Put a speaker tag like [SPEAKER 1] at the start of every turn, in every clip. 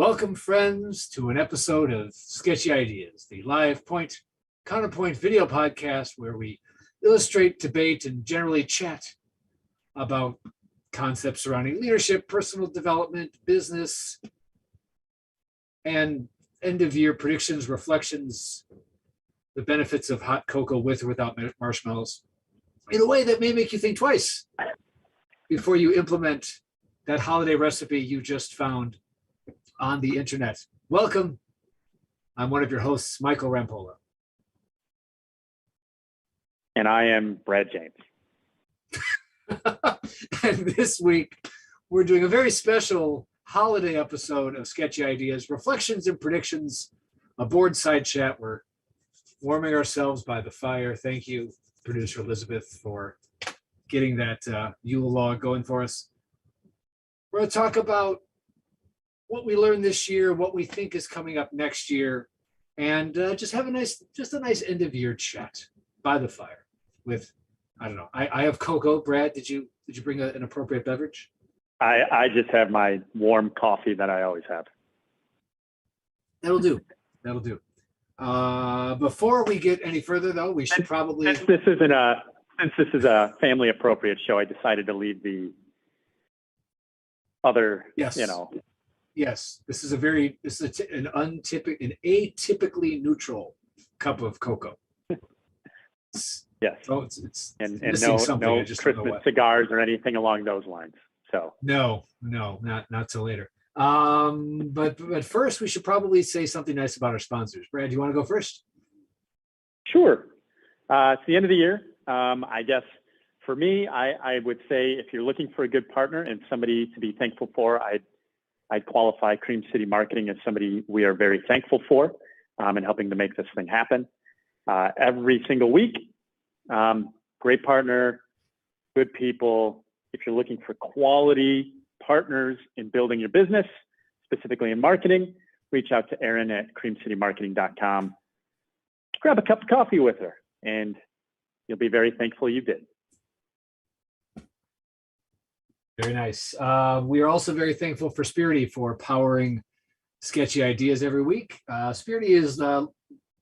[SPEAKER 1] Welcome, friends, to an episode of Sketchy Ideas, the live point counterpoint video podcast where we illustrate, debate, and generally chat about concepts surrounding leadership, personal development, business, and end-of-year predictions, reflections, the benefits of hot cocoa with or without marshmallows, in a way that may make you think twice before you implement that holiday recipe you just found on the internet. Welcome. I'm one of your hosts, Michael Rampola.
[SPEAKER 2] And I am Brad James.
[SPEAKER 1] And this week, we're doing a very special holiday episode of Sketchy Ideas, Reflections and Predictions, a board side chat. We're warming ourselves by the fire. Thank you, producer Elizabeth, for getting that Yule log going for us. We're going to talk about what we learned this year, what we think is coming up next year, and just have a nice end of year chat by the fire with, I don't know. I have cocoa. Brad, did you bring an appropriate beverage?
[SPEAKER 2] I just have my warm coffee that I always have.
[SPEAKER 1] That'll do. Before we get any further, though, we should probably.
[SPEAKER 2] Since this is a family appropriate show, I decided to leave the other. Yes.
[SPEAKER 1] Yes, this is an atypically neutral cup of cocoa.
[SPEAKER 2] Yes.
[SPEAKER 1] So it's
[SPEAKER 2] and no Christmas cigars or anything along those lines. So
[SPEAKER 1] no, not till later. But first we should probably say something nice about our sponsors. Brad, do you want to go first?
[SPEAKER 2] Sure. It's the end of the year. I guess for me, I would say if you're looking for a good partner and somebody to be thankful for, I'd qualify Cream City Marketing as somebody we are very thankful for in helping to make this thing happen. Every single week, great partner, good people. If you're looking for quality partners in building your business, specifically in marketing, reach out to Erin at creamcitymarketing.com. Grab a cup of coffee with her, and you'll be very thankful you did.
[SPEAKER 1] Very nice. We are also very thankful for Spirity for powering Sketchy Ideas every week. Spirity is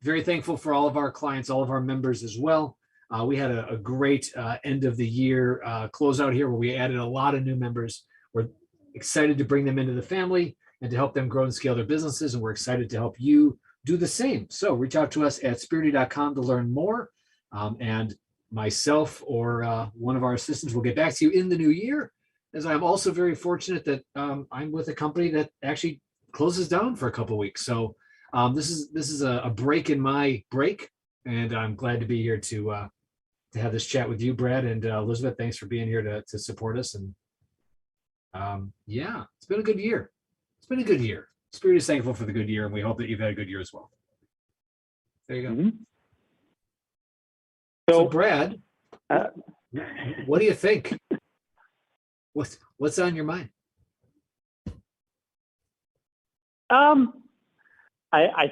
[SPEAKER 1] very thankful for all of our clients, all of our members as well. We had a great end of the year closeout here where we added a lot of new members. We're excited to bring them into the family and to help them grow and scale their businesses, and we're excited to help you do the same. So reach out to us at spirity.com to learn more, and myself or one of our assistants will get back to you in the new year, as I'm also very fortunate that I'm with a company that actually closes down for a couple of weeks. So this is a break in my break, and I'm glad to be here to have this chat with you, Brad, and Elizabeth. Thanks for being here to support us. And yeah, it's been a good year. Spirit is thankful for the good year, and we hope that you've had a good year as well. There you go. Mm-hmm. So Brad, what do you think? What's on your mind?
[SPEAKER 2] I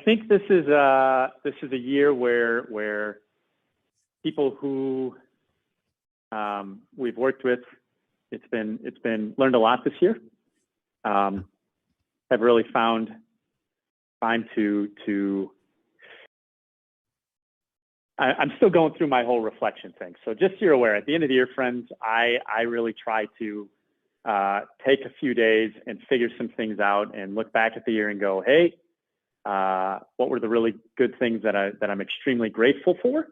[SPEAKER 2] think this is a year where people who we've worked with, it's been learned a lot this year. Have really found time to. I'm still going through my whole reflection thing. So just so you're aware, at the end of the year, friends, I really try to take a few days and figure some things out and look back at the year and go, hey, what were the really good things that I'm extremely grateful for?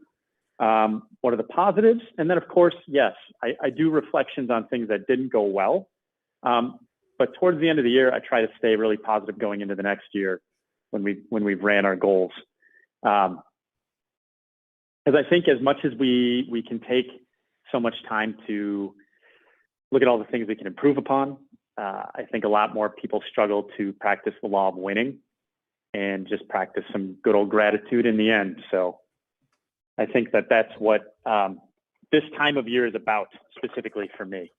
[SPEAKER 2] What are the positives? And then, of course, yes, I do reflections on things that didn't go well. But towards the end of the year, I try to stay really positive going into the next year when we've ran our goals. Because I think as much as we can take so much time to look at all the things we can improve upon, I think a lot more people struggle to practice the law of winning and just practice some good old gratitude in the end. So I think that's what this time of year is about, specifically for me.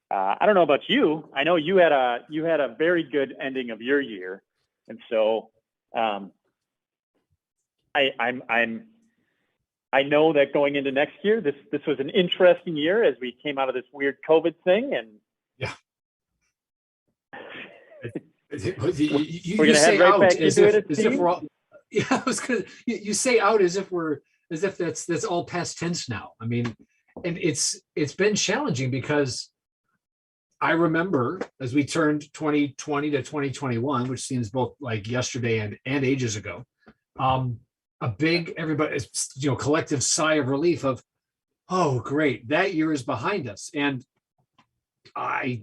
[SPEAKER 2] I don't know about you. I know you had a very good ending of your year, and so I know that going into next year, this was an interesting year as we came out of this weird COVID thing, and
[SPEAKER 1] yeah,
[SPEAKER 2] We're gonna head right back into it.
[SPEAKER 1] As if we're all, yeah, I was gonna. You say out as if that's all past tense now. I mean, and it's been challenging because I remember as we turned 2020 to 2021, which seems both like yesterday and ages ago, a big everybody, collective sigh of relief of, oh, great, that year is behind us. And I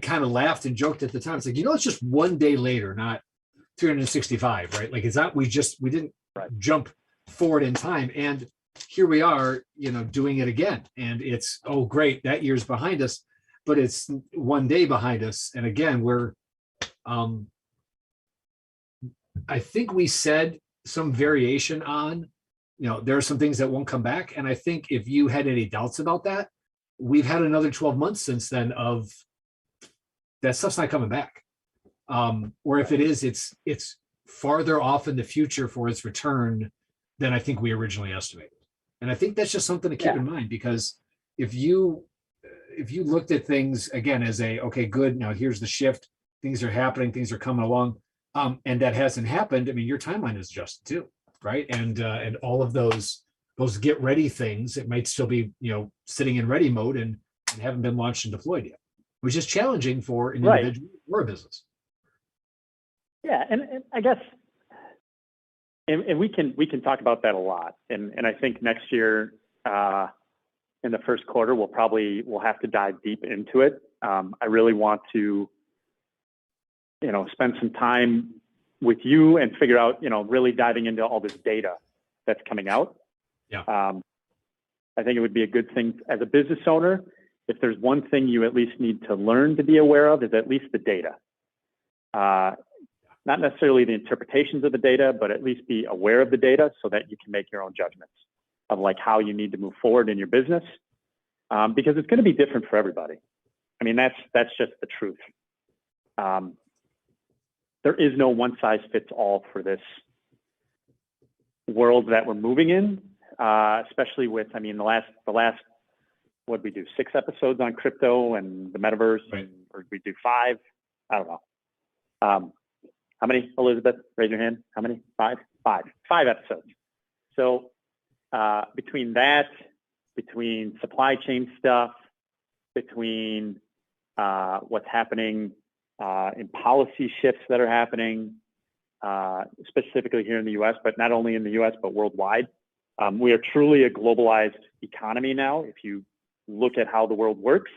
[SPEAKER 1] kind of laughed and joked at the time. It's like, it's just one day later, not 365, right? Like, it's not, we didn't jump forward in time. And here we are, doing it again. And it's, oh, great, that year's behind us, but it's one day behind us. And again, we're, I think we said some variation on, there are some things that won't come back. And I think if you had any doubts about that, we've had another 12 months since then of that stuff's not coming back. Or if it is, it's farther off in the future for its return than I think we originally estimated. And I think that's just something to keep in mind, because if you looked at things again as okay, good, now here's the shift, things are happening, things are coming along, and that hasn't happened, I mean, your timeline is adjusted too, right? And all of those get ready things, it might still be, sitting in ready mode and haven't been launched and deployed yet, which is challenging for an individual or a business.
[SPEAKER 2] Yeah, and I guess, and we can talk about that a lot. And I think next year, in the first quarter, we'll have to dive deep into it. I really want to, spend some time with you and figure out, really diving into all this data that's coming out.
[SPEAKER 1] Yeah.
[SPEAKER 2] I think it would be a good thing as a business owner. If there's one thing you at least need to learn to be aware of, is at least the data. Not necessarily the interpretations of the data, but at least be aware of the data so that you can make your own judgments of like how you need to move forward in your business. Because it's going to be different for everybody. I mean, that's just the truth. There is no one size fits all for this world that we're moving in, especially with, the last, what did we do? 6 episodes on crypto and the metaverse,
[SPEAKER 1] right.
[SPEAKER 2] Or did we do 5? I don't know. How many, Elizabeth? Raise your hand. How many? 5? 5 episodes. So between that, between supply chain stuff, between what's happening in policy shifts that are happening, specifically here in the U.S., but not only in the U.S., but worldwide. We are truly a globalized economy now, if you look at how the world works.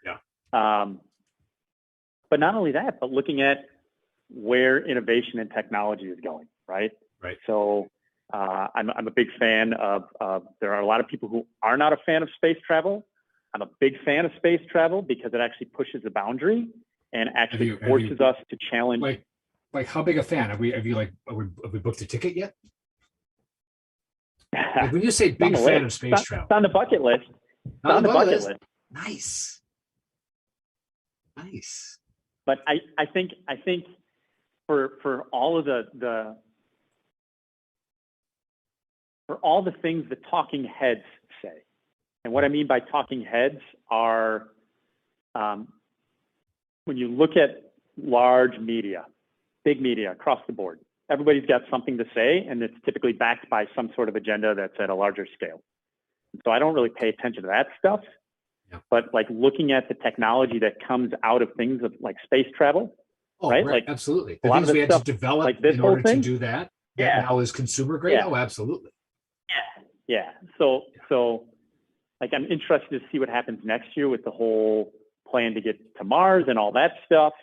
[SPEAKER 1] Yeah.
[SPEAKER 2] But not only that, but looking at where innovation and technology is going, right?
[SPEAKER 1] Right.
[SPEAKER 2] So I'm a big fan of, there are a lot of people who are not a fan of space travel. I'm a big fan of space travel because it actually pushes the boundary and actually forces us to challenge.
[SPEAKER 1] Like how big a fan? Have we booked a ticket yet? Like when you say big fan of space travel.
[SPEAKER 2] It's on the bucket list. It's on the bucket list.
[SPEAKER 1] Nice.
[SPEAKER 2] But I think for all of for all the things the talking heads say, and what I mean by talking heads are, when you look at large media, big media across the board, everybody's got something to say, and it's typically backed by some sort of agenda that's at a larger scale. So I don't really pay attention to that stuff, but like looking at the technology that comes out of things like space travel, right? Like
[SPEAKER 1] absolutely.
[SPEAKER 2] The
[SPEAKER 1] things we had
[SPEAKER 2] stuff,
[SPEAKER 1] to develop
[SPEAKER 2] like this
[SPEAKER 1] in order
[SPEAKER 2] whole thing,
[SPEAKER 1] to do that now is consumer grade. Oh, absolutely.
[SPEAKER 2] Yeah. So like I'm interested to see what happens next year with the whole plan to get to Mars and all that stuff.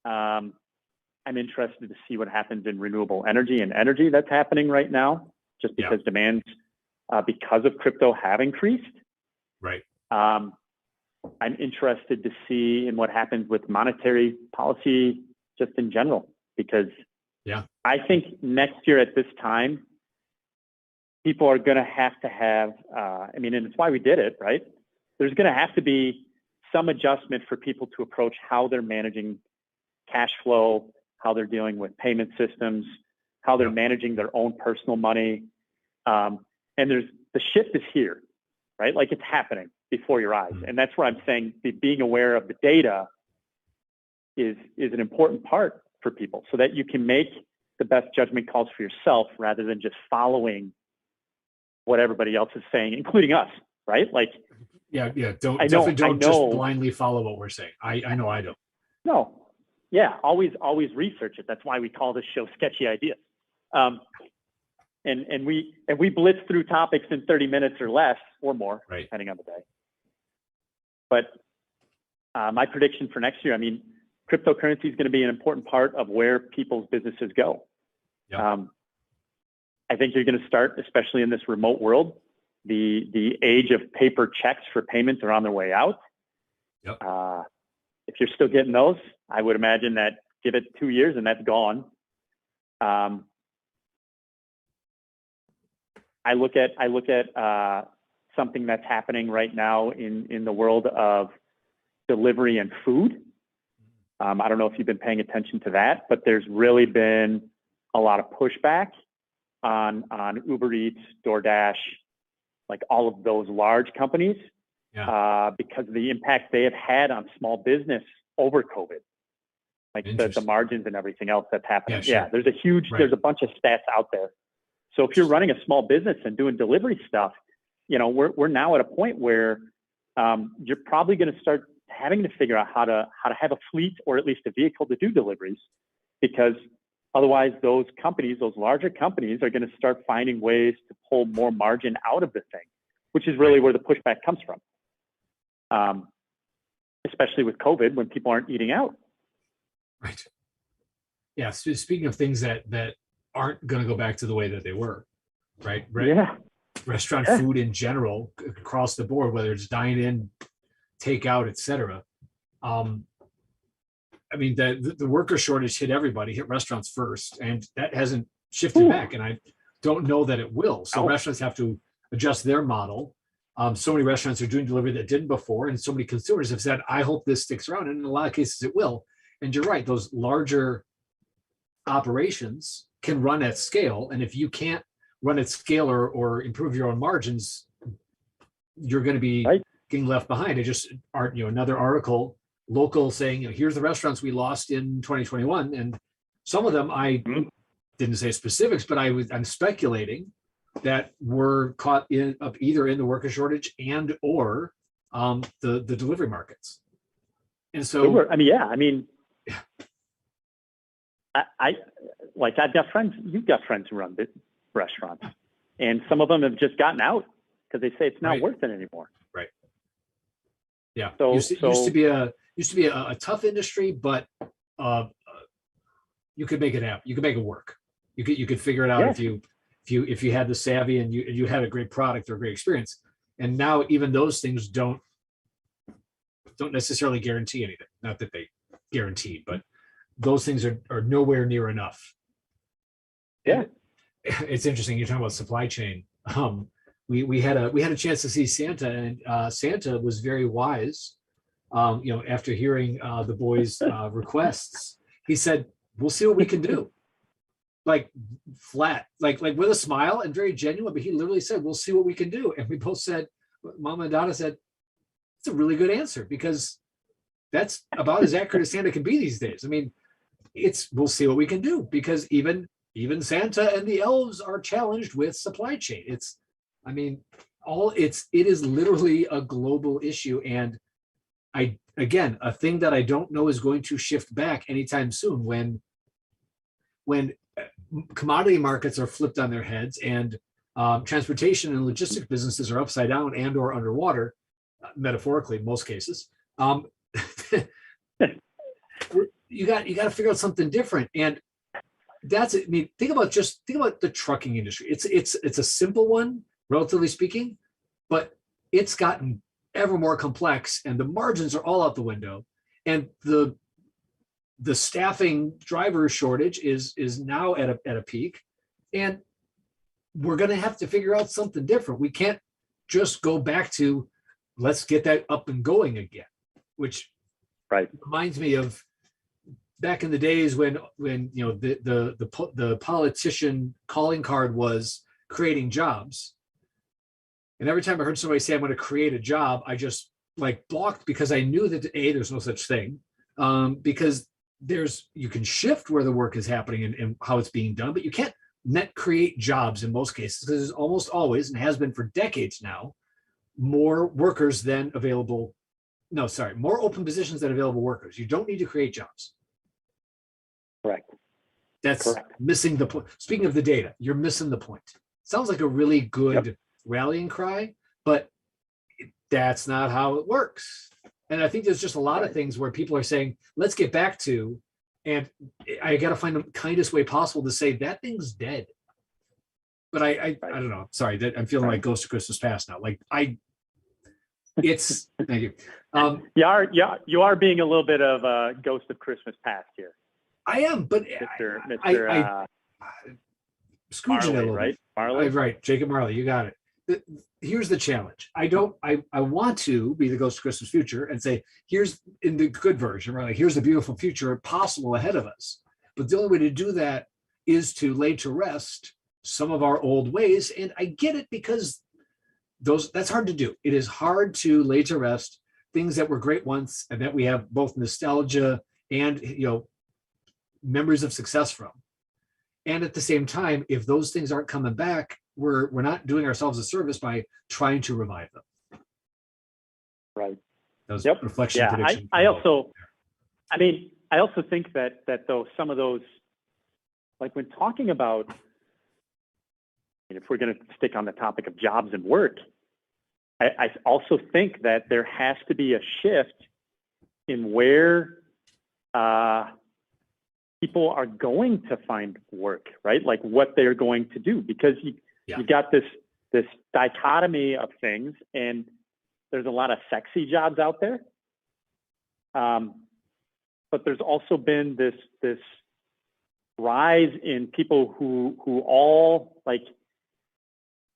[SPEAKER 2] I'm interested to see what happens in renewable energy and energy that's happening right now, just because demands, because of crypto, have increased.
[SPEAKER 1] Right.
[SPEAKER 2] I'm interested to see in what happens with monetary policy just in general, because I think next year at this time, people are going to have, and it's why we did it, right? There's going to have to be some adjustment for people to approach how they're managing cash flow, how they're dealing with payment systems, how they're managing their own personal money. And the shift is here, right? Like it's happening before your eyes. And that's where I'm saying being aware of the data is an important part for people, so that you can make the best judgment calls for yourself rather than just following what everybody else is saying, including us, right? Like,
[SPEAKER 1] yeah. Don't
[SPEAKER 2] I know,
[SPEAKER 1] just blindly follow what we're saying. I know I don't.
[SPEAKER 2] No, yeah, always research it. That's why we call this show Sketchy Ideas. And we blitz through topics in 30 minutes or less or more,
[SPEAKER 1] right,
[SPEAKER 2] depending on the day. But my prediction for next year, I mean, cryptocurrency is going to be an important part of where people's businesses go.
[SPEAKER 1] Yep.
[SPEAKER 2] I think you're going to start, especially in this remote world, the age of paper checks for payments are on their way out.
[SPEAKER 1] Yep.
[SPEAKER 2] If you're still getting those, I would imagine that give it 2 years and that's gone. I look at something that's happening right now in the world of delivery and food. I don't know if you've been paying attention to that, but there's really been a lot of pushback on Uber Eats, DoorDash, like all of those large companies, because of the impact they have had on small business over COVID, like the margins and everything else that's happening. Yeah, sure. Yeah, there's a huge, there's a bunch of stats out there. So if you're running a small business and doing delivery stuff, you know, we're now at a point where you're probably going to start having to figure out how to have a fleet or at least a vehicle to do deliveries, because otherwise those companies, those larger companies, are going to start finding ways to pull more margin out of the thing, which is really where the pushback comes from. Especially with COVID, when people aren't eating out.
[SPEAKER 1] Right. Yeah. So speaking of things that aren't going to go back to the way that they were, right?
[SPEAKER 2] Yeah.
[SPEAKER 1] Restaurant food in general, across the board, whether it's dine-in, takeout, etc. I mean, the worker shortage hit everybody, hit restaurants first, and that hasn't shifted back. And I don't know that it will. So restaurants have to adjust their model. So many restaurants are doing delivery that didn't before, and so many consumers have said, I hope this sticks around. And in a lot of cases it will. And you're right, those larger operations can run at scale. And if you can't run at scale or improve your own margins, you're going to be getting left behind. I just, another article, local, saying, here's the restaurants we lost in 2021. And some of them, I didn't say specifics, but I'm speculating that were caught either in the worker shortage and or the delivery markets. And so,
[SPEAKER 2] I've got friends, you've got friends who run restaurants, and some of them have just gotten out because they say it's not worth it anymore. Right.
[SPEAKER 1] Yeah. So used to be a tough industry, but you could make it happen. You could make it work. You could figure it out if you had the savvy and you had a great product or a great experience. And now even those things don't necessarily guarantee anything. Not that they guaranteed, but those things are nowhere near enough.
[SPEAKER 2] Yeah.
[SPEAKER 1] It's interesting. You're talking about supply chain. We had a chance to see Santa, and Santa was very wise. After hearing the boys' requests, he said, "We'll see what we can do." Like flat, like with a smile and very genuine. But he literally said, "We'll see what we can do." And we both said, Mama and Donna said, "It's a really good answer, because that's about as accurate as Santa can be these days." I mean, we'll see what we can do, because even Santa and the elves are challenged with supply chain. It is literally a global issue. And again, a thing that I don't know is going to shift back anytime soon, when commodity markets are flipped on their heads and transportation and logistics businesses are upside down and or underwater, metaphorically in most cases. You got to figure out something different. And that's it. I mean, think about the trucking industry. It's a simple one, relatively speaking, but it's gotten ever more complex, and the margins are all out the window. And the staffing driver shortage is now at a peak, and we're going to have to figure out something different. We can't just go back to let's get that up and going again, which reminds me of back in the days when the politician calling card was creating jobs. And every time I heard somebody say, I'm going to create a job, I just blocked, because I knew that there's no such thing. because you can shift where the work is happening and how it's being done, but you can't net create jobs in most cases, because there's almost always, and has been for decades now, more workers than available. No, sorry, more open positions than available workers. You don't need to create jobs.
[SPEAKER 2] Correct.
[SPEAKER 1] That's
[SPEAKER 2] Correct.
[SPEAKER 1] missing the point. Speaking of the data, you're missing the point. Sounds like a really good rallying cry, but that's not how it works. And I think there's just a lot of things where people are saying, let's get back to, and I got to find the kindest way possible to say that thing's dead. But I don't know. Sorry, that I'm feeling like Ghost of Christmas Past now. Like thank you.
[SPEAKER 2] You are being a little bit of a Ghost of Christmas Past here.
[SPEAKER 1] I am, but
[SPEAKER 2] Mr.
[SPEAKER 1] Scrooging a little
[SPEAKER 2] right?
[SPEAKER 1] bit.
[SPEAKER 2] Marley?
[SPEAKER 1] Right, Jacob Marley, you got it. Here's the challenge. I want to be the Ghost of Christmas Future and say, here's in the good version, right? Like, here's the beautiful future possible ahead of us. But the only way to do that is to lay to rest some of our old ways. And I get it, because that's hard to do. It is hard to lay to rest things that were great once and that we have both nostalgia and, memories of success from. And at the same time, if those things aren't coming back, we're not doing ourselves a service by trying to revive them.
[SPEAKER 2] Right.
[SPEAKER 1] That was reflection. Prediction.
[SPEAKER 2] I also think that though some of those, like when talking about, if we're going to stick on the topic of jobs and work, I also think that there has to be a shift in where people are going to find work, right? Like what they're going to do, because you got this dichotomy of things, and there's a lot of sexy jobs out there. But there's also been this rise in people who all, like,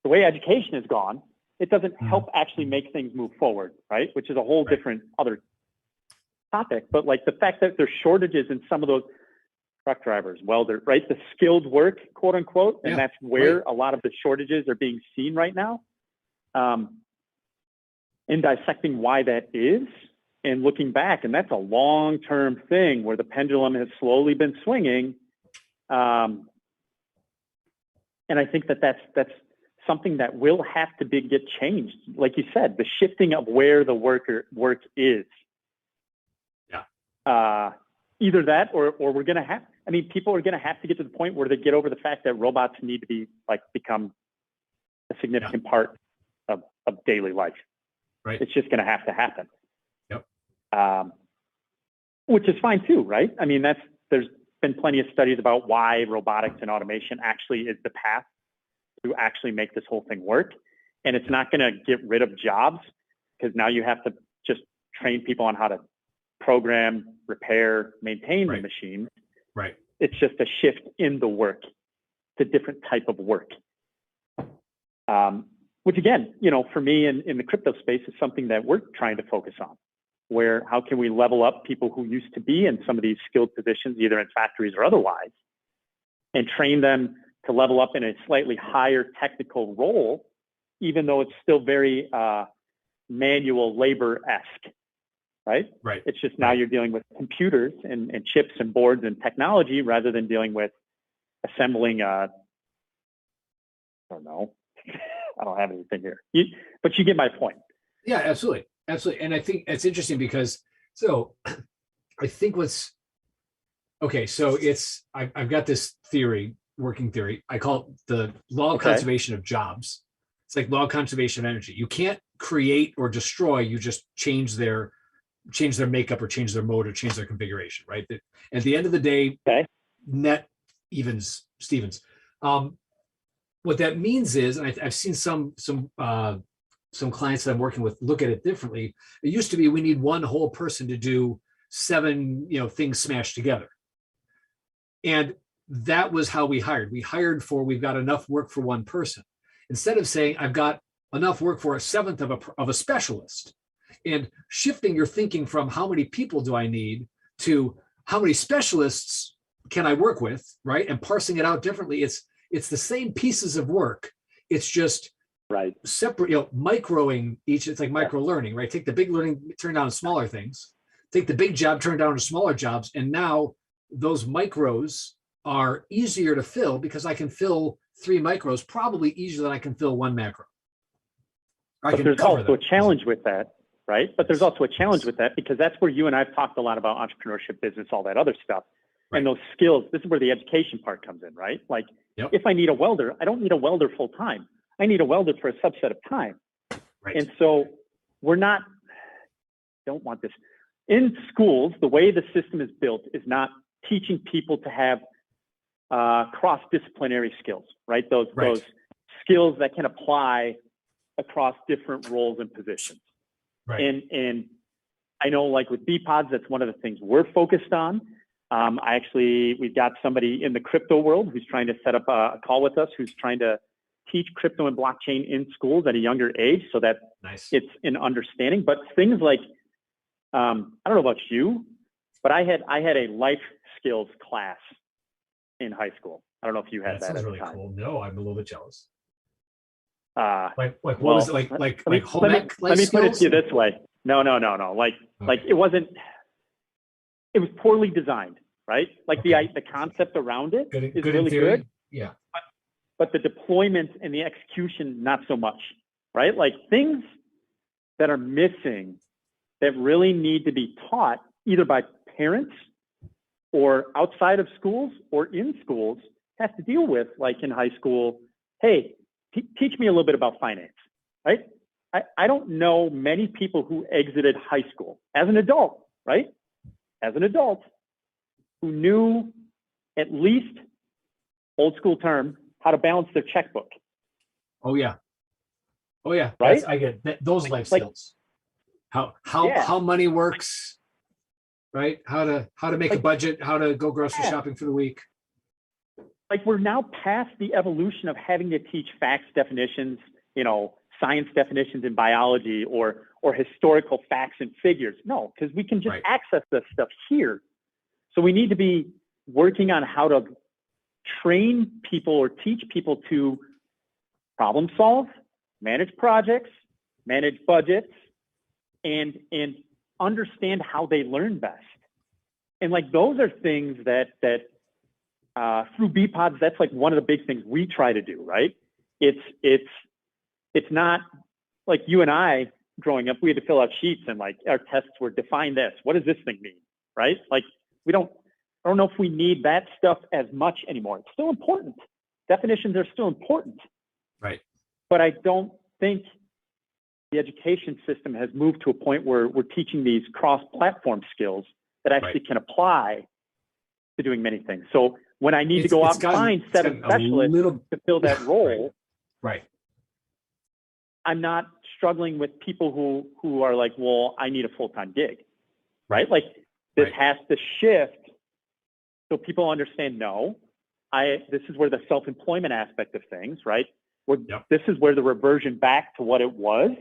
[SPEAKER 2] the way education has gone, it doesn't help actually make things move forward, right? Which is a whole different other topic. But like the fact that there's shortages in some of those truck drivers, welder, right? The skilled work, quote unquote. And that's where a lot of the shortages are being seen right now. In dissecting why that is and looking back, and that's a long-term thing where the pendulum has slowly been swinging. And I think that's something that will have to get changed. Like you said, the shifting of where the work is. Either that or we're going to have, people are going to have to get to the point where they get over the fact that robots need to become a significant part of daily life.
[SPEAKER 1] Right.
[SPEAKER 2] It's just going to have to happen.
[SPEAKER 1] Yep.
[SPEAKER 2] Which is fine too, right? There's been plenty of studies about why robotics and automation actually is the path to actually make this whole thing work. And it's not going to get rid of jobs, because now you have to just train people on how to program, repair, maintain the machine.
[SPEAKER 1] Right.
[SPEAKER 2] It's just a shift in the work. It's a different type of work. Which again, for me in the crypto space is something that we're trying to focus on, where how can we level up people who used to be in some of these skilled positions, either in factories or otherwise, and train them to level up in a slightly higher technical role, even though it's still very manual labor-esque. Right?
[SPEAKER 1] Right.
[SPEAKER 2] It's just now you're dealing with computers and chips and boards and technology, rather than dealing with assembling I don't know. I don't have anything here. But you get my point.
[SPEAKER 1] Yeah, absolutely. Absolutely. And I think it's interesting because, I think I've got this working theory. I call it the law of conservation of jobs. It's like law of conservation of energy. You can't create or destroy, you just change their makeup or change their mode or change their configuration, right? At the end of the day, net evens Stevens. What that means is, and I've seen some clients that I'm working with look at it differently. It used to be we need one whole person to do 7 things smashed together, and that was how we hired. We've got enough work for one person, instead of saying I've got enough work for a seventh of a specialist. And shifting your thinking from how many people do I need to how many specialists can I work with, right? And parsing it out differently. It's the same pieces of work. It's just separate, microing each. It's like micro learning, right? Take the big learning, turn down smaller things take the big job, turn it down to smaller jobs. And now those micros are easier to fill because I can fill 3 micros probably easier than I can fill 1 macro.
[SPEAKER 2] But there's also a challenge with that, right? But there's also a challenge with that because that's where you and I've talked a lot about entrepreneurship, business, all that other stuff. Right. And those skills, this is where the education part comes in, right? Like if I need a welder, I don't need a welder full time. I need a welder for a subset of time. Right. And so don't want this. In schools, the way the system is built is not teaching people to have cross-disciplinary skills, right? Those skills that can apply across different roles and positions. Right. And I know like with BPods, that's one of the things we're focused on. We've got somebody in the crypto world who's trying to set up a call with us, who's trying to teach crypto and blockchain in schools at a younger age so that it's an understanding. But things like, I don't know about you, but I had a life skills class in high school. I don't know if you had that. Sounds really cool.
[SPEAKER 1] No, I'm a little bit jealous. What was it like home ec?
[SPEAKER 2] Let me put it to you this way. No. Like it wasn't. It was poorly designed, right? Like the concept around it is really good.
[SPEAKER 1] Yeah.
[SPEAKER 2] But the deployment and the execution, not so much, right? Like things that are missing that really need to be taught either by parents or outside of schools or in schools has to deal with, like in high school, hey, teach me a little bit about finance, right? I don't know many people who exited high school as an adult, right? As an adult who knew at least, old school term, how to balance their checkbook.
[SPEAKER 1] Oh yeah.
[SPEAKER 2] Right?
[SPEAKER 1] I get those life skills. How money works, right? How to make a budget, how to go grocery shopping for the week.
[SPEAKER 2] Like we're now past the evolution of having to teach facts definitions, science definitions in biology or historical facts and figures. No, because we can just access this stuff here. So we need to be working on how to train people or teach people to problem solve, manage projects, manage budgets, and understand how they learn best. And like those are things that through BPods, that's like one of the big things we try to do, right? It's not like you and I growing up, we had to fill out sheets and like our tests were define this. What does this thing mean, right? Like I don't know if we need that stuff as much anymore. It's still important. Definitions are still important.
[SPEAKER 1] Right.
[SPEAKER 2] But I don't think the education system has moved to a point where we're teaching these cross-platform skills that actually can apply to doing many things. So when I need to go out and find 7 specialists to fill that role,
[SPEAKER 1] right.
[SPEAKER 2] I'm not struggling with people who are like, well, I need a full-time gig, right? Like this has to shift so people understand, this is where the self-employment aspect of things, right? This is where the reversion back to what it was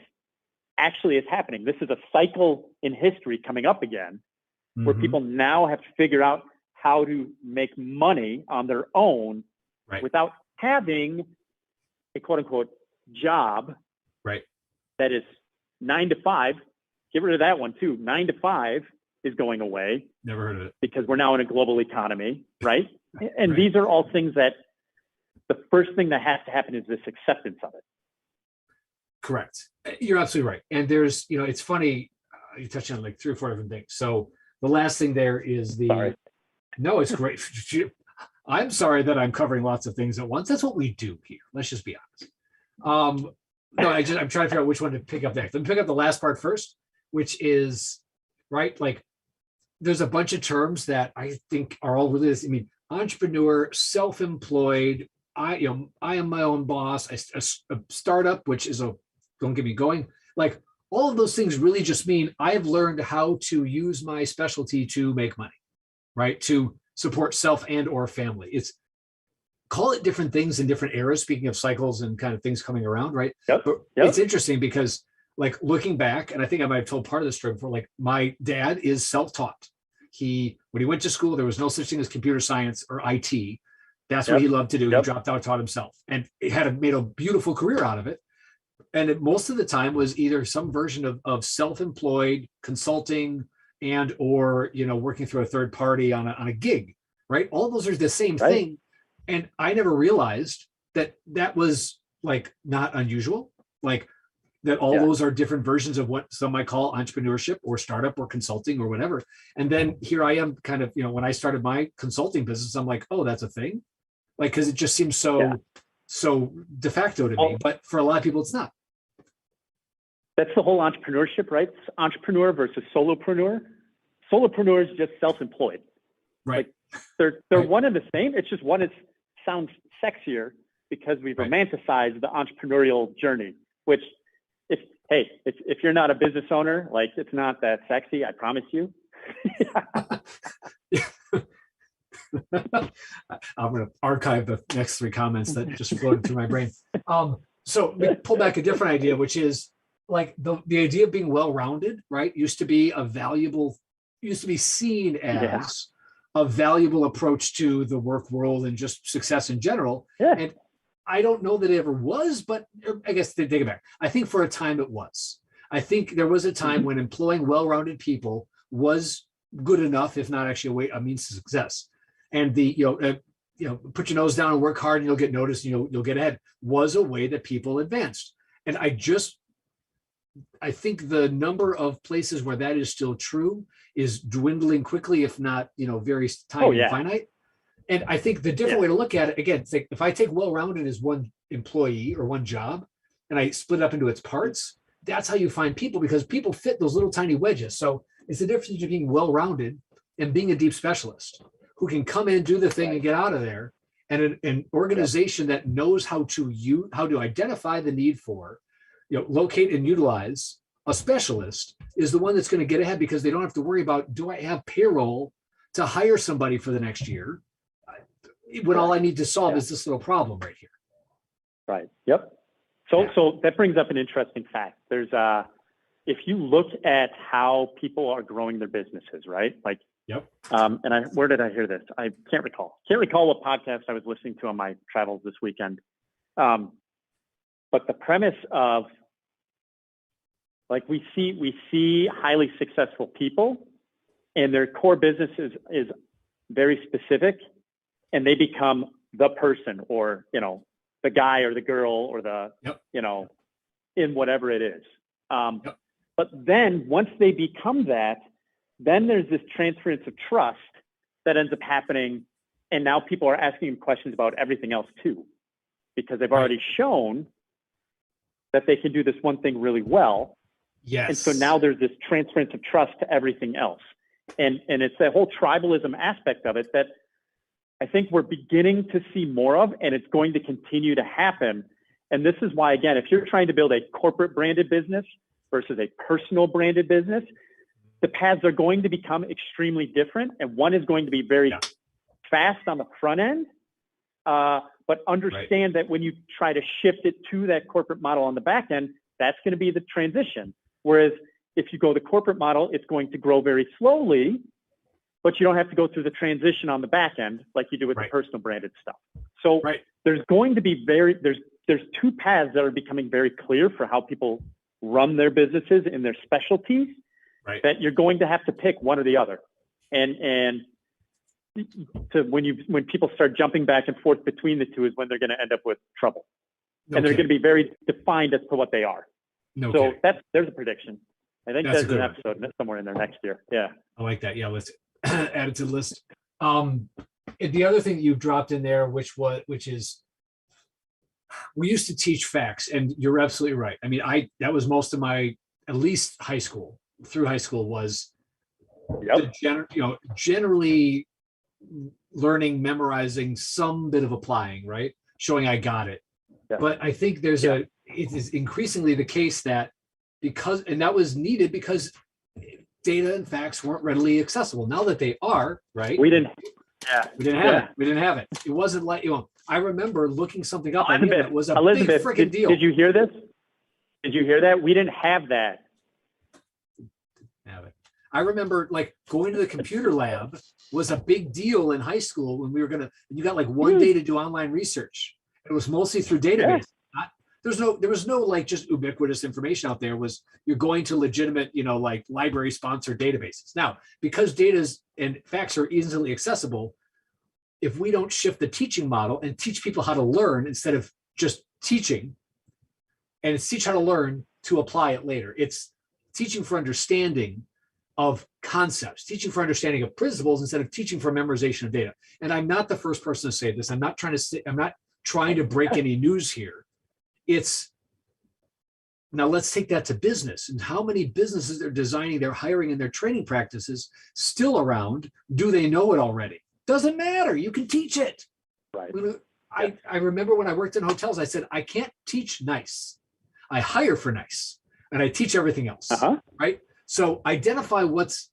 [SPEAKER 2] actually is happening. This is a cycle in history coming up again, where people now have to figure out how to make money on their own without having a quote unquote job that is 9 to 5. Get rid of that one too. 9 to 5 is going away.
[SPEAKER 1] Never heard of it.
[SPEAKER 2] Because we're now in a global economy, right? And these are all things that the first thing that has to happen is this acceptance of it.
[SPEAKER 1] Correct. You're absolutely right. And there's, it's funny, you touched on like 3 or 4 different things. So the last thing there is no, it's great. I'm sorry that I'm covering lots of things at once. That's what we do here. Let's just be honest. No, I'm trying to figure out which one to pick up next. Let me pick up the last part first, which is, like, there's a bunch of terms that I think are all really, entrepreneur, self-employed, I am my own boss, a startup, which is don't get me going. Like all of those things really just mean I've learned how to use my specialty to make money, right? To support self and or family. Call it different things in different eras, speaking of cycles and kind of things coming around, right? But it's interesting because like looking back, and I think I might have told part of this story before, like my dad is self-taught. When he went to school, there was no such thing as computer science or IT. That's what he loved to do. He dropped out, taught himself, and he made a beautiful career out of it. And most of the time was either some version of self-employed consulting, and or, working through a third party on a gig, right? All those are the same thing. And I never realized that was like not unusual, like that all those are different versions of what some might call entrepreneurship or startup or consulting or whatever. And then here I am kind of, when I started my consulting business, I'm like, oh, that's a thing. Like, cause it just seems so de facto to me, but for a lot of people, it's not.
[SPEAKER 2] That's the whole entrepreneurship, right? Entrepreneur versus solopreneur. Solopreneur is just self-employed.
[SPEAKER 1] Right.
[SPEAKER 2] Like they're one and the same. It's just one sounds sexier because we've romanticized the entrepreneurial journey, which if you're not a business owner, like it's not that sexy, I promise you.
[SPEAKER 1] I'm going to archive the next 3 comments that just floated through my brain. So we pull back a different idea, which is like the idea of being well-rounded, right? Used to be seen as a valuable approach to the work world and just success in general. Yeah. And I don't know that it ever was, but I guess they take it back. I think for a time it was. I think there was a time when employing well-rounded people was good enough, if not actually a means to success. And the put your nose down and work hard and you'll get noticed, you'll get ahead, was a way that people advanced. And I think the number of places where that is still true is dwindling quickly, if not, very tiny and finite. And I think the different way to look at it, again, it's like if I take well-rounded as one employee or one job and I split it up into its parts, that's how you find people, because people fit those little tiny wedges. So it's the difference between being well-rounded and being a deep specialist who can come in, do the thing and get out of there. And an organization that knows how to identify the need for, locate and utilize a specialist is the one that's going to get ahead, because they don't have to worry about, do I have payroll to hire somebody for the next year? When all I need to solve is this little problem right here.
[SPEAKER 2] Right. Yep. So that brings up an interesting fact. There's if you look at how people are growing their businesses, right? Like, where did I hear this? I can't recall. Can't recall what podcast I was listening to on my travels this weekend. But the premise of, like, we see highly successful people, and their core business is very specific, and they become the person, or the guy or the girl or the in whatever it is. But then once they become that, then there's this transference of trust that ends up happening, and now people are asking them questions about everything else too, because they've already shown that they can do this one thing really well.
[SPEAKER 1] Yes.
[SPEAKER 2] And so now there's this transference of trust to everything else. And it's that whole tribalism aspect of it that I think we're beginning to see more of, and it's going to continue to happen. And this is why, again, if you're trying to build a corporate branded business versus a personal branded business, the paths are going to become extremely different. And one is going to be very fast on the front end, but understand that when you try to shift it to that corporate model on the back end, that's going to be the transition. Whereas if you go the corporate model, it's going to grow very slowly, but you don't have to go through the transition on the back end like you do with the personal branded stuff. So there's going to be there's 2 paths that are becoming very clear for how people run their businesses in their specialties, that you're going to have to pick one or the other. And when people start jumping back and forth between the two is when they're going to end up with trouble. And they're going to be very defined as to what they are. There's a prediction. I think there's an episode somewhere in there next year. Yeah.
[SPEAKER 1] I like that. Yeah, let's add it to the list. And the other thing that you've dropped in there, which is, we used to teach facts, and you're absolutely right. I mean, that was most of my, at least through high school was generally learning, memorizing, some bit of applying, right? Showing I got it. Yeah. But I think it is increasingly the case that and that was needed because data and facts weren't readily accessible. Now that they are, right?
[SPEAKER 2] We didn't
[SPEAKER 1] have it. We didn't have it. It wasn't like, I remember looking something up. It was a big freaking deal.
[SPEAKER 2] Did you hear this? Did you hear that? We didn't have that.
[SPEAKER 1] Have it. I remember like going to the computer lab was a big deal in high school when you got like one day to do online research. It was mostly through database. there was no like just ubiquitous information out there. Was you're going to legitimate, like library sponsored databases. Now, because data and facts are easily accessible, if we don't shift the teaching model and teach people how to learn instead of just teaching, and it's teach how to learn to apply it later. It's teaching for understanding of concepts, teaching for understanding of principles instead of teaching for memorization of data. And I'm not the first person to say this. I'm not trying to break any news here. It's now let's take that to business, and how many businesses are designing their hiring and their training practices still around. Do they know it already? Doesn't matter. You can teach it.
[SPEAKER 2] Right.
[SPEAKER 1] I remember when I worked in hotels, I said, I can't teach nice. I hire for nice, and I teach everything else. Right. So identify what's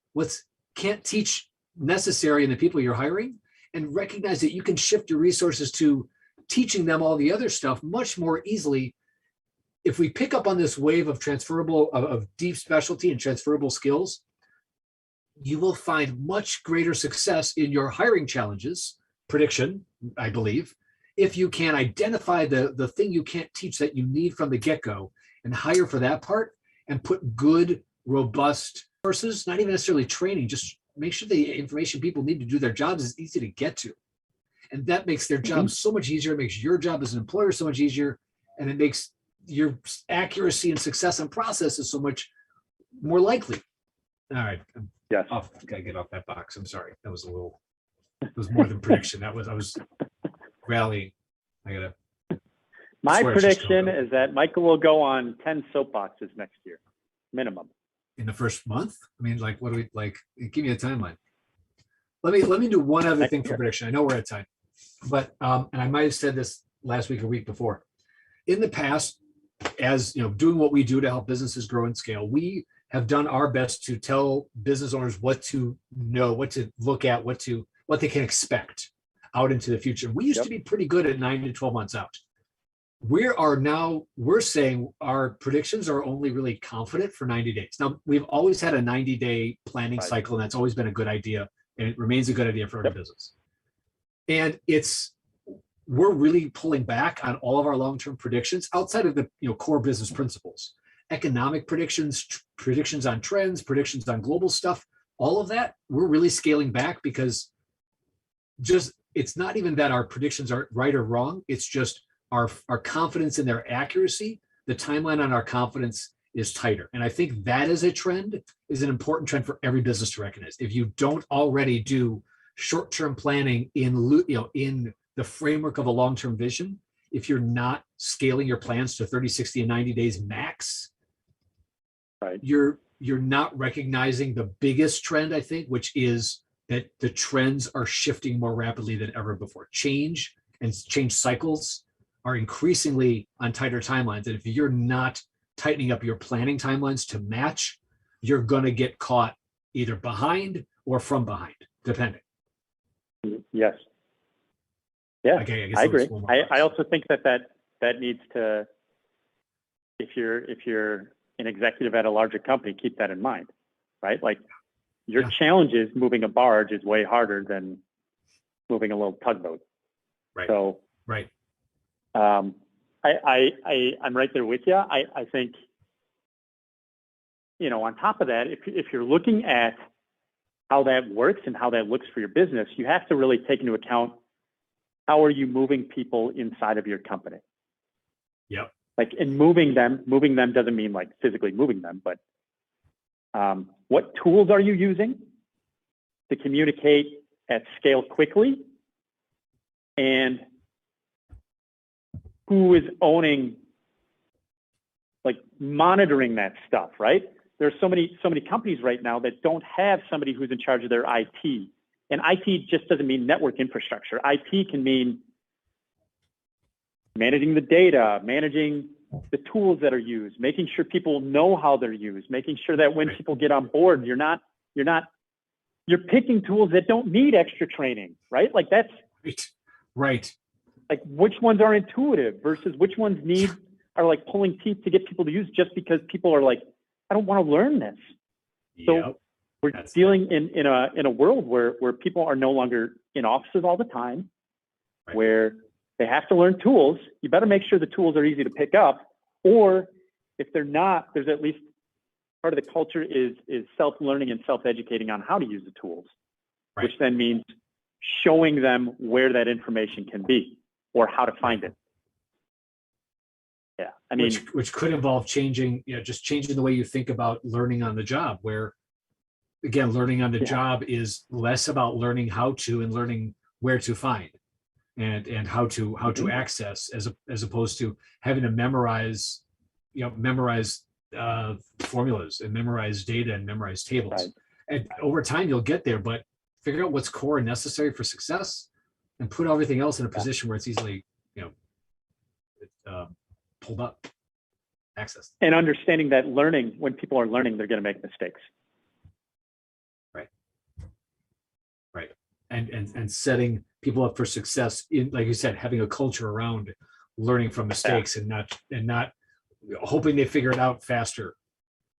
[SPEAKER 1] can't teach necessary in the people you're hiring, and recognize that you can shift your resources to teaching them all the other stuff much more easily. If we pick up on this wave of of deep specialty and transferable skills, you will find much greater success in your hiring challenges, prediction, I believe, if you can identify the thing you can't teach that you need from the get-go and hire for that part, and put good, robust courses, not even necessarily training, just make sure the information people need to do their jobs is easy to get to. And that makes their job so much easier. It makes your job as an employer so much easier. And it makes your accuracy and success and processes so much more likely. All right.
[SPEAKER 2] Yes.
[SPEAKER 1] I gotta get off that box. I'm sorry. That was it was more than prediction. I was rallying.
[SPEAKER 2] My prediction is that Michael will go on 10 soapboxes next year, minimum.
[SPEAKER 1] In the first month? I mean, like, what do we like? Give me a timeline. Let me do one other thing for prediction. I know we're at time, but and I might have said this last week or week before. In the past, as doing what we do to help businesses grow and scale, we have done our best to tell business owners what to know, what to look at, what they can expect out into the future. We used to be pretty good at 9 to 12 months out. We're saying our predictions are only really confident for 90 days. Now, we've always had a 90-day planning cycle, and that's always been a good idea, and it remains a good idea for every business. And we're really pulling back on all of our long-term predictions outside of the core business principles, economic predictions, predictions on trends, predictions on global stuff, all of that. We're really scaling back because it's not even that our predictions are right or wrong. It's just our confidence in their accuracy. The timeline on our confidence is tighter. And I think that is an important trend for every business to recognize. If you don't already do short-term planning in the framework of a long-term vision, if you're not scaling your plans to 30, 60, and 90 days max, you're not recognizing the biggest trend, I think, which is that the trends are shifting more rapidly than ever before. Change cycles are increasingly on tighter timelines. And if you're not tightening up your planning timelines to match, you're going to get caught either behind or from behind, depending.
[SPEAKER 2] Yes. Yeah,
[SPEAKER 1] Okay,
[SPEAKER 2] I agree. I also think that needs to, if you're an executive at a larger company, keep that in mind, right? Like your challenges moving a barge is way harder than moving a little tugboat.
[SPEAKER 1] Right.
[SPEAKER 2] So I'm right there with you. I think, on top of that, if you're looking at how that works and how that looks for your business, you have to really take into account how are you moving people inside of your company.
[SPEAKER 1] Yep.
[SPEAKER 2] Like in moving them doesn't mean like physically moving them, but what tools are you using to communicate at scale quickly, and who is owning, like monitoring that stuff, right? There's so many companies right now that don't have somebody who's in charge of their IT. And IT just doesn't mean network infrastructure. IT can mean managing the data, managing the tools that are used, making sure people know how they're used, making sure that when people get on board, you're picking tools that don't need extra training, right? Like that's
[SPEAKER 1] right.
[SPEAKER 2] Like which ones are intuitive versus which ones are like pulling teeth to get people to use just because people are like, I don't want to learn this. So we're dealing in a world where people are no longer in offices all the time, where they have to learn tools. You better make sure the tools are easy to pick up, or if they're not, there's at least part of the culture is self-learning and self-educating on how to use the tools,
[SPEAKER 1] Right.
[SPEAKER 2] which then means showing them where that information can be or how to find it. Yeah, I mean,
[SPEAKER 1] which could involve changing, just changing the way you think about learning on the job, where again, learning on the job is less about learning how to and learning where to find and how to access as opposed to having to memorize formulas and memorize data and memorize tables.
[SPEAKER 2] Right.
[SPEAKER 1] And over time you'll get there, but figure out what's core and necessary for success and put everything else in a position where it's easily, pulled up, accessed.
[SPEAKER 2] And understanding that learning, when people are learning, they're going to make mistakes.
[SPEAKER 1] Right. And setting people up for success in, like you said, having a culture around learning from mistakes and not hoping they figure it out faster,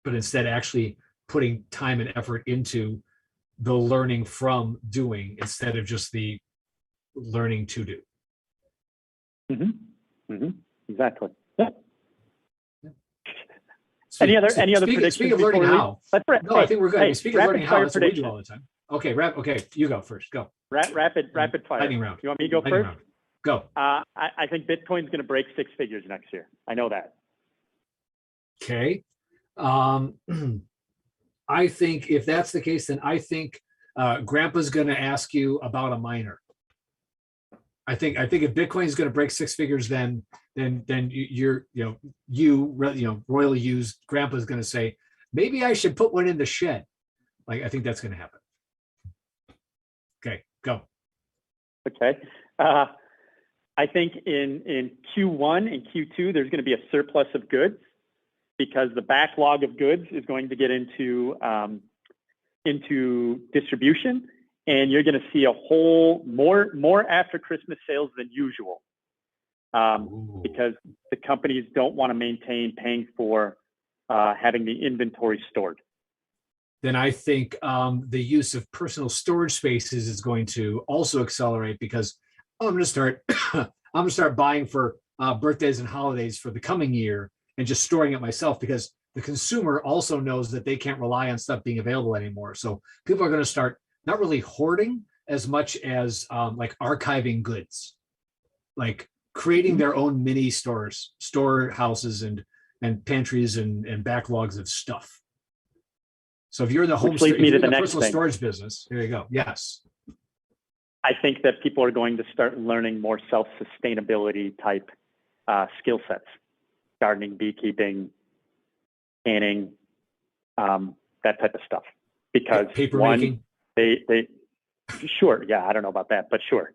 [SPEAKER 1] but instead actually putting time and effort into the learning from doing instead of just the learning to do.
[SPEAKER 2] Exactly. Yeah. Any other predictions?
[SPEAKER 1] Speaking of learning how, no, I think we're good.
[SPEAKER 2] Hey,
[SPEAKER 1] Speaking of learning how, that's what we do all the time. Okay, okay, you go first. Go.
[SPEAKER 2] Rapid fire.
[SPEAKER 1] Lightning round.
[SPEAKER 2] You want me to go first?
[SPEAKER 1] Round. Go.
[SPEAKER 2] I think Bitcoin's going to break 6 figures next year. I know that.
[SPEAKER 1] Okay. I think if that's the case, then I think Grandpa's going to ask you about a miner. I think if Bitcoin is going to break 6 figures, then Royal U's Grandpa's going to say, maybe I should put one in the shed. Like, I think that's going to happen. Okay, go.
[SPEAKER 2] Okay. I think in Q1 and Q2, there's going to be a surplus of goods because the backlog of goods is going to get into distribution, and you're going to see a whole more after Christmas sales than usual because the companies don't want to maintain paying for having the inventory stored.
[SPEAKER 1] Then I think the use of personal storage spaces is going to also accelerate because I'm going to start buying for birthdays and holidays for the coming year and just storing it myself because the consumer also knows that they can't rely on stuff being available anymore. So people are going to start not really hoarding as much as like archiving goods, like creating their own mini storehouses and pantries and backlogs of stuff. So if you're in the personal storage business, there you go. Yes.
[SPEAKER 2] I think that people are going to start learning more self-sustainability type skill sets, gardening, beekeeping, canning, that type of stuff. Because
[SPEAKER 1] paper making.
[SPEAKER 2] They sure, yeah, I don't know about that, but sure.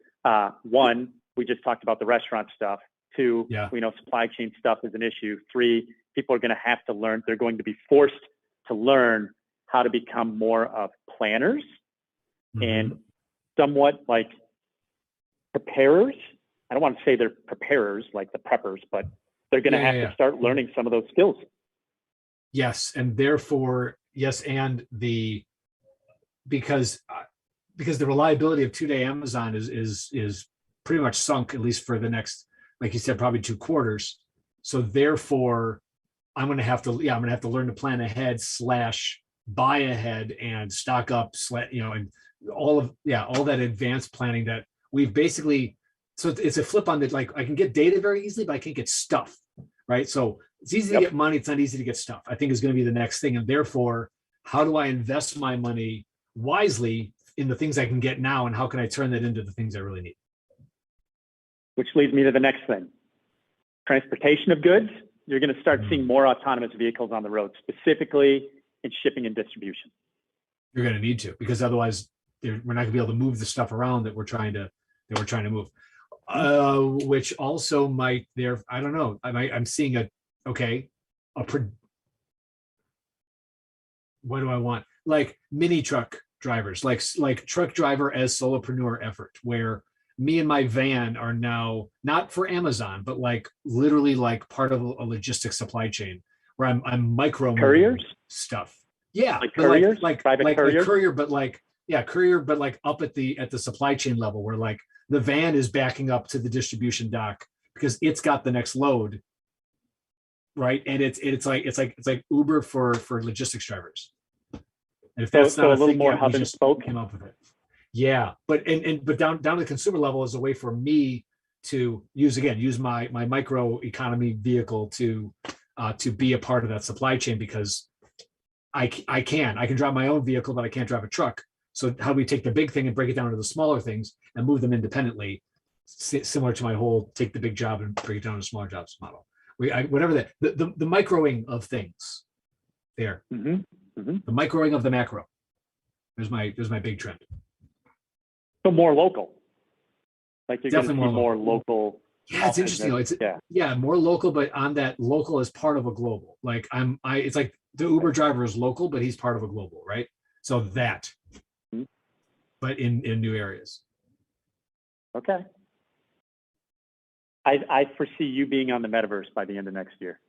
[SPEAKER 2] One, we just talked about the restaurant stuff. Two, we know supply chain stuff is an issue. Three, people are going to have to learn. They're going to be forced to learn how to become more of planners and somewhat like preparers. I don't want to say they're preparers like the preppers, but they're going to have to start learning some of those skills.
[SPEAKER 1] Yes, and therefore, yes, and because the reliability of 2-day Amazon is pretty much sunk, at least for the next, like you said, probably 2 quarters. So therefore, I'm going to have to learn to plan ahead / buy ahead and stock up, and all that advanced planning that we've basically, so it's a flip on that. Like I can get data very easily, but I can't get stuff, right? So it's easy to get money. It's not easy to get stuff, I think is going to be the next thing. And therefore, how do I invest my money wisely in the things I can get now? And how can I turn that into the things I really need? Which
[SPEAKER 2] leads me to the next thing. Transportation of goods. You're going to start seeing more autonomous vehicles on the road, specifically in shipping and distribution.
[SPEAKER 1] You're going to need to, because otherwise we're not going to be able to move the stuff around that we're trying to move. Which also might I don't know. I'm seeing what do I want? Like mini truck drivers, like truck driver as solopreneur effort, where me and my van are now not for Amazon, but like literally like part of a logistics supply chain where I'm micro
[SPEAKER 2] couriers
[SPEAKER 1] stuff. Yeah.
[SPEAKER 2] Like couriers,
[SPEAKER 1] like
[SPEAKER 2] private
[SPEAKER 1] like
[SPEAKER 2] couriers?
[SPEAKER 1] courier, but like, courier, but like up at the supply chain level where like the van is backing up to the distribution dock because it's got the next load, right? And it's like Uber for logistics drivers. And if that's not
[SPEAKER 2] a little
[SPEAKER 1] thing
[SPEAKER 2] more
[SPEAKER 1] yet,
[SPEAKER 2] hub
[SPEAKER 1] we
[SPEAKER 2] and
[SPEAKER 1] just
[SPEAKER 2] spoke.
[SPEAKER 1] came up with it. Yeah, but down to the consumer level is a way for me to use my micro economy vehicle to be a part of that supply chain, because I can drive my own vehicle, but I can't drive a truck. So how do we take the big thing and break it down into the smaller things and move them independently, similar to my whole take the big job and break it down into smaller jobs model. Whatever the microing of things there, the microing of the macro. There's my big trend.
[SPEAKER 2] So more local. Like you're
[SPEAKER 1] Definitely
[SPEAKER 2] going to see more local.
[SPEAKER 1] Yeah, it's interesting. More local, but on that local as part of a global. Like it's like the Uber driver is local, but he's part of a global, right? So that, but in new areas.
[SPEAKER 2] Okay. I foresee you being on the Metaverse by the end of next year.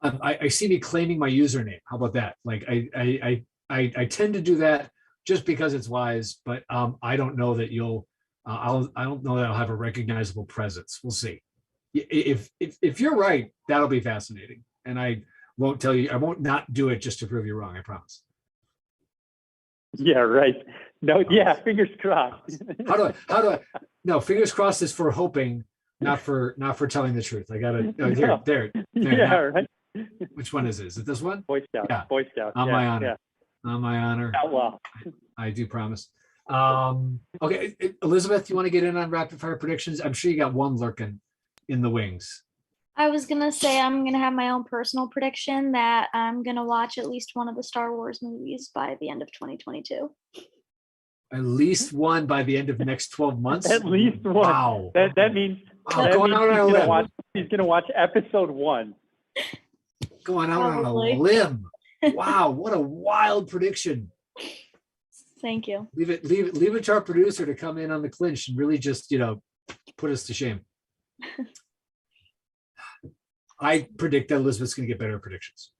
[SPEAKER 1] I see me claiming my username. How about that? Like I tend to do that just because it's wise, but I don't know that I don't know that I'll have a recognizable presence. We'll see. If you're right, that'll be fascinating. And I won't tell you, I won't not do it just to prove you wrong. I promise.
[SPEAKER 2] Yeah, right. No, yeah, fingers crossed.
[SPEAKER 1] How do I? No, fingers crossed is for hoping, not for telling the truth. I gotta there.
[SPEAKER 2] Yeah, right.
[SPEAKER 1] Which one is it? Is it this one?
[SPEAKER 2] Boy Scout.
[SPEAKER 1] Yeah.
[SPEAKER 2] Boy Scout.
[SPEAKER 1] On my honor.
[SPEAKER 2] Yeah.
[SPEAKER 1] On my honor.
[SPEAKER 2] Outlaw.
[SPEAKER 1] I do promise. Okay, Elizabeth, you want to get in on rapid fire predictions? I'm sure you got one lurking in the wings.
[SPEAKER 3] I was going to say I'm going to have my own personal prediction that I'm going to watch at least one of the Star Wars movies by the end of 2022.
[SPEAKER 1] At least one by the end of the next 12 months?
[SPEAKER 2] At least one.
[SPEAKER 1] Wow.
[SPEAKER 2] That means, he's going to watch episode 1.
[SPEAKER 1] Going out on a limb. Wow, what a wild prediction.
[SPEAKER 3] Thank you.
[SPEAKER 1] Leave it to our producer to come in on the clinch and really just, put us to shame. I predict that Elizabeth's going to get better predictions.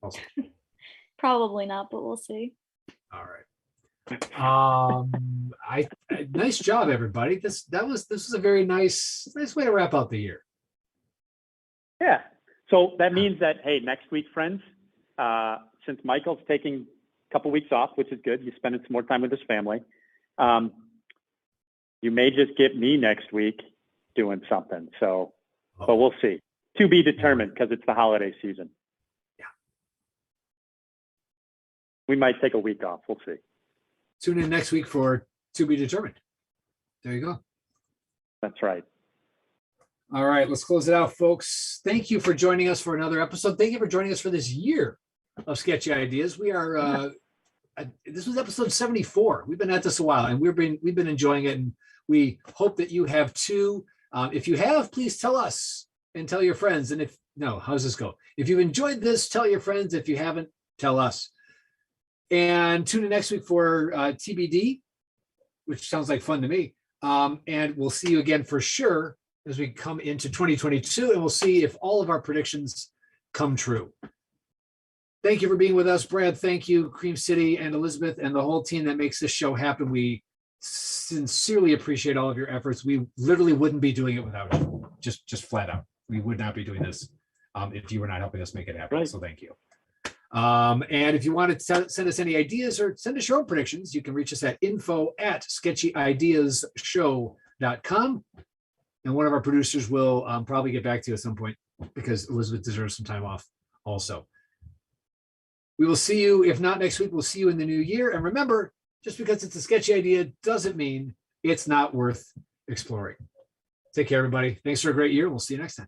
[SPEAKER 1] Also.
[SPEAKER 3] Probably not, but we'll see.
[SPEAKER 1] All right. Nice job, everybody. This was a very nice way to wrap out the year.
[SPEAKER 2] Yeah. So that means that, hey, next week, friends, since Michael's taking a couple weeks off, which is good, he's spending some more time with his family. You may just get me next week doing something. So, but we'll see. To be determined, because it's the holiday season.
[SPEAKER 1] Yeah.
[SPEAKER 2] We might take a week off. We'll see.
[SPEAKER 1] Tune in next week for To Be Determined. There you go.
[SPEAKER 2] That's right.
[SPEAKER 1] All right, let's close it out, folks. Thank you for joining us for another episode. Thank you for joining us for this year of Sketchy Ideas. We are this was episode 74. We've been at this a while, and we've been enjoying it, and we hope that you have too. If you have, please tell us and tell your friends. And how does this go? If you've enjoyed this, tell your friends. If you haven't, tell us. And tune in next week for TBD, which sounds like fun to me. And we'll see you again for sure as we come into 2022, and we'll see if all of our predictions come true. Thank you for being with us, Brad. Thank you, Cream City and Elizabeth and the whole team that makes this show happen. We sincerely appreciate all of your efforts. We literally wouldn't be doing it without you, just flat out. We would not be doing this if you were not helping us make it happen. Right. So thank you. And if you want to send us any ideas or send us your own predictions, you can reach us at info@sketchyideasshow.com. And one of our producers will probably get back to you at some point, because Elizabeth deserves some time off also. We will see you, if not next week, we'll see you in the new year. And remember, just because it's a sketchy idea doesn't mean it's not worth exploring. Take care, everybody. Thanks for a great year. We'll see you next time.